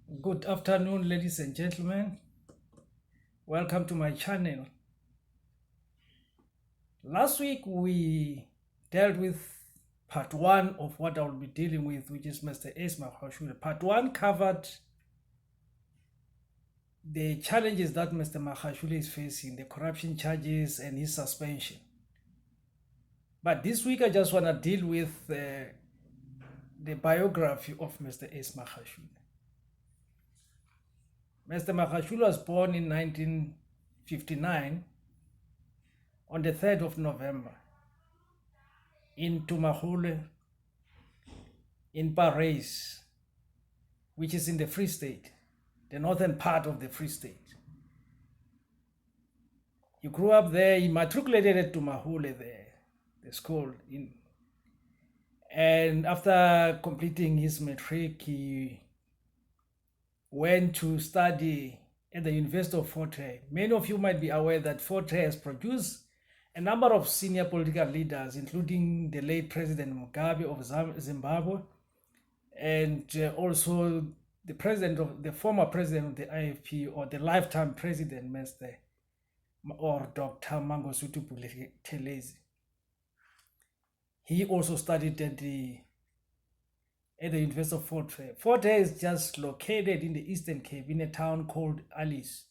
Good afternoon, ladies and gentlemen. Welcome to my channel. Last week we dealt with part one of what I will be dealing with, which is Mr. Ace Magashule. Part one covered the challenges that Mr. Magashule is facing, the corruption charges and his suspension. But this week I just want to deal with the biography of Mr. Ace Magashule. Mr. Magashule was born in 1959 on the 3rd of November in Tumahule, in Paris, which is in the Free State, the northern part of the Free State. He grew up there. He matriculated at Tumahule there, the school. And after completing his matric, he went to study at the University of Fort Hare. Many of you might be aware that Fort Hare has produced a number of senior political leaders, including the late President Mugabe of Zimbabwe, and also the former president of the IFP, or the lifetime president, Dr. Mangosuthu Buthelezi. He also studied at the University of Fort Hare. Fort Hare is just located in the Eastern Cape, in a town called Alice,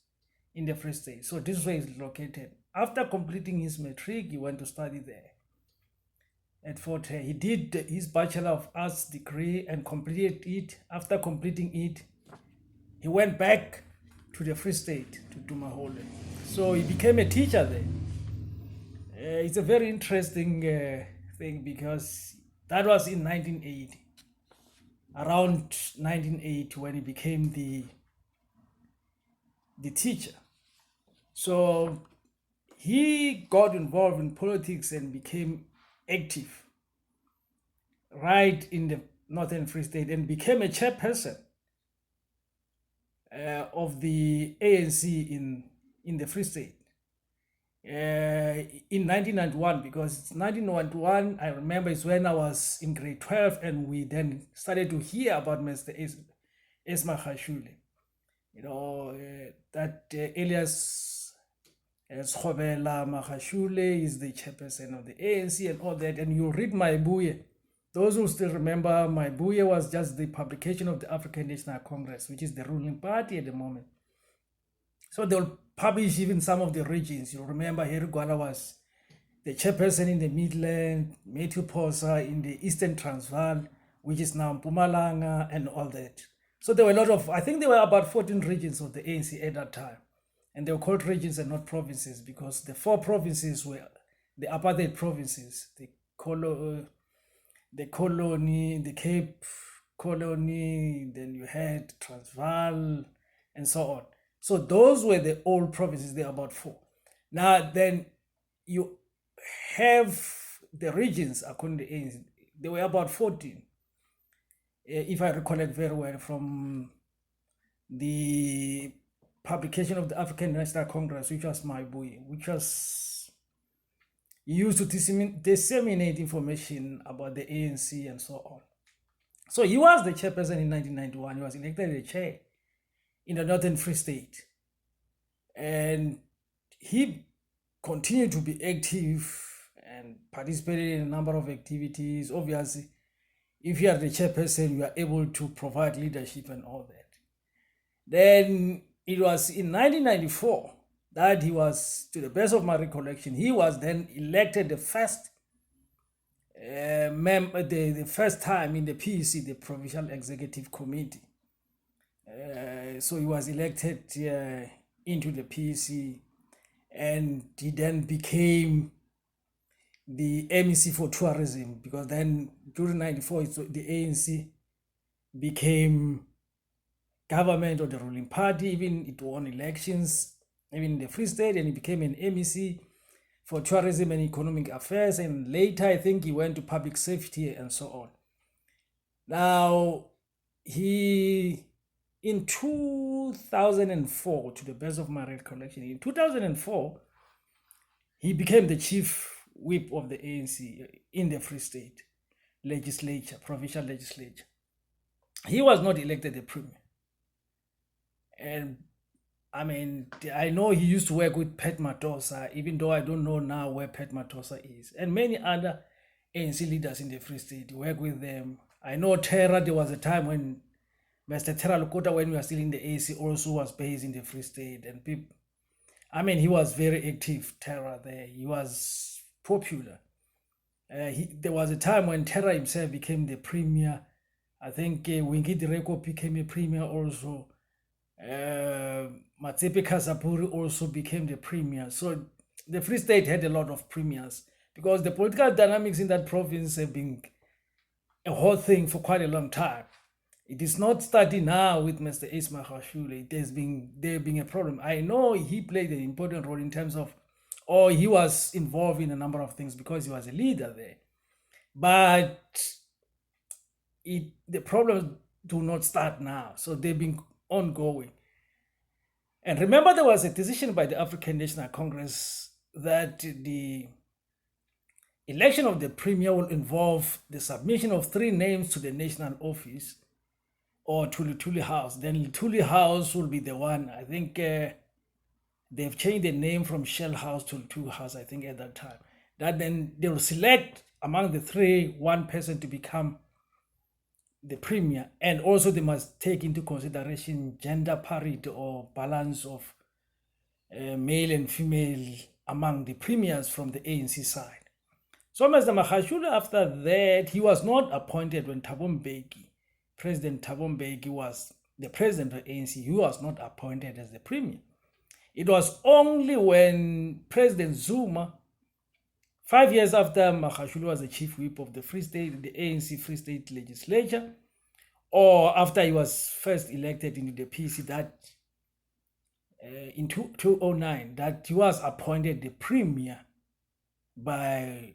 in the Free State. So this way is located. After completing his matric, he went to study there at Fort Hare. He did his Bachelor of Arts degree and completed it. After completing it, he went back to the Free State, to Tumahole. So he became a teacher there. It's a very interesting thing, because that was in 1980. Around 1980, when he became the teacher. So he got involved in politics and became active right in the Northern Free State, and became a chairperson of the ANC in the Free State in 1991, because 1991, I remember, is when I was in grade 12, and we then started to hear about Mr. Ace Magashule. You know, that Elias Schobela Magashule is the chairperson of the ANC and all that. And you read my Buye. Those who still remember, my Buye was just the publication of the African National Congress, which is the ruling party at the moment. So they'll publish even some of the regions. You remember Harry Gwala was the chairperson in the Midland, Matthew Posa in the Eastern Transvaal, which is now Mpumalanga, and all that. So there were a lot of, I think there were about 14 regions of the ANC at that time. And they were called regions and not provinces, because the 4 provinces were the apartheid provinces, the colony, the Cape Colony, then you had Transvaal, and so on. So those were the old provinces. There are about 4. Now then you have the regions according to ANC. There were about 14, if I recollect very well, from the publication of the African National Congress, which was my boy, which was used to disseminate information about the ANC and so on. So he was the chairperson in 1991. He was elected the chair in the Northern Free State. And he continued to be active and participated in a number of activities. Obviously, if you are the chairperson, you are able to provide leadership and all that. Then it was in 1994 that he was, to the best of my recollection, he was then elected the first the first time in the PEC, the Provincial Executive Committee. So he was elected into the PEC, and he then became the MEC for tourism, because then during 94, the ANC became government or the ruling party. Even it won elections, even in the Free State, and he became an MEC for tourism and economic affairs. And later, I think he went to public safety and so on. Now, he, in 2004, to the best of my recollection, in 2004, he became the chief whip of the ANC in the Free State legislature, provincial legislature. He was not elected the premier. And I mean, I know he used to work with Pat Matosa, even though I don't know now where Pat Matosa is. And many other ANC leaders in the Free State work with them. I know Terra, there was a time when Mr. Terra Lukota, when we were still in the AC, also was based in the Free State. And people, I mean, he was very active, Terra, there. He was popular. There was a time when Terra himself became the premier. I think Winky Direko became a premier also. Matsepe Kasapuri also became the premier. So the Free State had a lot of premiers because the political dynamics in that province have been a whole thing for quite a long time. It is not starting now with Mr. Ace Magashule. There being a problem. I know he played an important role in terms of, or he was involved in a number of things because he was a leader there. But the problems do not start now. So they've been ongoing. And remember, there was a decision by the African National Congress that the election of the premier will involve the submission of 3 names to the national office or to Lutuli House. Then Lutuli House will be the one. I think they've changed the name from Shell House to Lutuli House, I think, at that time. That then they will select among the 3 one person to become the premier, and also they must take into consideration gender parity or balance of male and female among the premiers from the ANC side. So Mr. Magashule, after that, he was not appointed when President Thabo Mbeki was the president of ANC. He was not appointed as the premier. It was only when President Zuma, 5 years after Magashule was the chief whip of the Free State, the ANC Free State legislature, or after he was first elected into the PC, that in 2009, that he was appointed the premier by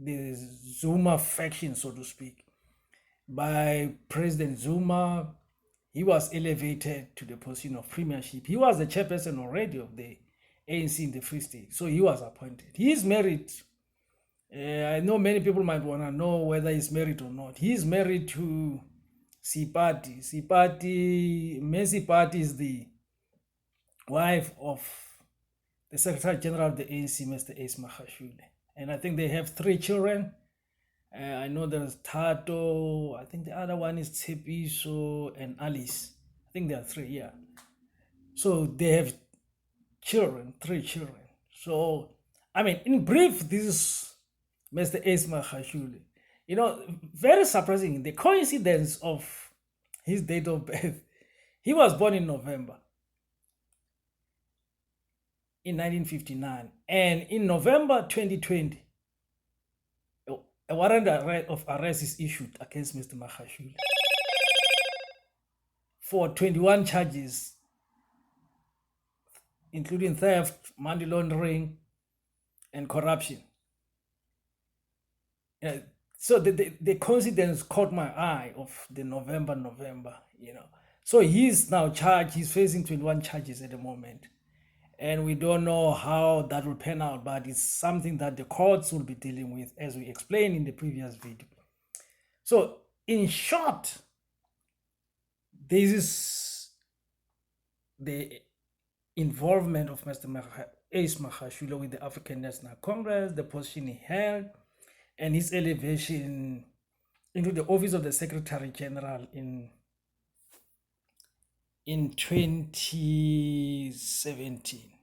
the Zuma faction, so to speak. By President Zuma, he was elevated to the position of premiership. He was the chairperson already of the ANC in the Free State, so he was appointed. He is married. I know many people might want to know whether he's married or not. He is married to Sipati. Messi Party is the wife of the Secretary General of the ANC, Mr. Ace Magashule. And I think they have 3 children. I know there's Tato, I think the other one is Tsepiso and Alice. I think there are 3, yeah. So they have children, 3 children. So, I mean, in brief, this is Mr. Ace Magashule. You know, very surprising, the coincidence of his date of birth. He was born in November in 1959. And in November 2020, a warrant of arrest is issued against Mr. Magashule for 21 charges, including theft, money laundering, and corruption. So the coincidence caught my eye of the November, you know. So he's now charged, he's facing 21 charges at the moment. And we don't know how that will pan out, but it's something that the courts will be dealing with, as we explained in the previous video. So, in short, this is the involvement of Mr. Ace Magashule with the African National Congress, the position he held, and his elevation into the office of the Secretary General in 2017.